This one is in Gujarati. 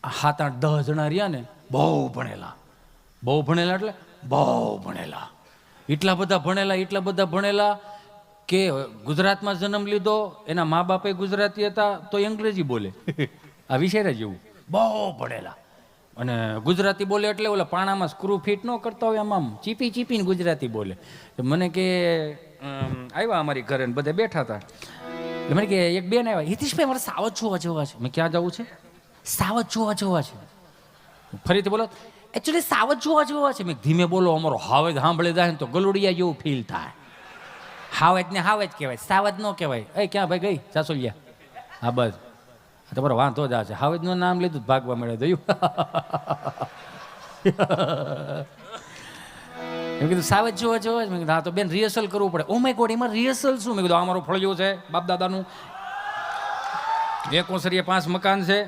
7-8-10 જણા રહ્યા ને, બહુ ભણેલા એટલે બહુ ભણેલા, એટલા બધા ભણેલા કે ગુજરાતમાં જન્મ લીધો, એના મા બાપે ગુજરાતી હતા તો અંગ્રેજી બોલે. આ વિશેષ જેવું, બહુ ભણેલા અને ગુજરાતી બોલે એટલે ઓલા પાણામાં સ્ક્રૂ ફિટ ન કરતા હોય આમ ચીપી ચીપીને ગુજરાતી બોલે. મને કે આવ્યા અમારી ઘરે ને બધા બેઠા હતા, મને કે એક બેન આવ્યા, હિતેશભાઈ મારે સાવજ જોવા જવા છે. મેં ક્યાં જવું છે? સાવજ જોવા છે. ફરીથી બોલો, એકચ્યુઅલી સાવજ જોવા છે. મેં ધીમે બોલો, અમારો હાવજ સાંભળી જાય ને તો ગલુડિયા જેવું ફીલ થાય. હાવજ ને હાવજ કહેવાય, સાવજ ન કહેવાય. એ ક્યાં ભાઈ ગઈ સાસોલિયા? હા બસ તમારો વાંધો જ આ છે, હાવજનું નામ લીધું ભાગવા મળે જોયું. એમ કીધું સાવજ જોવા મેં કીધું હા તો બેન રિહર્સલ કરવું પડે. ઓ માય ગોડ, એમાં રિહર્સલ શું? મેં કીધું અમારું ફળિયું છે બાપ દાદાનું, 1 ઓસરીએ 5 મકાન છે,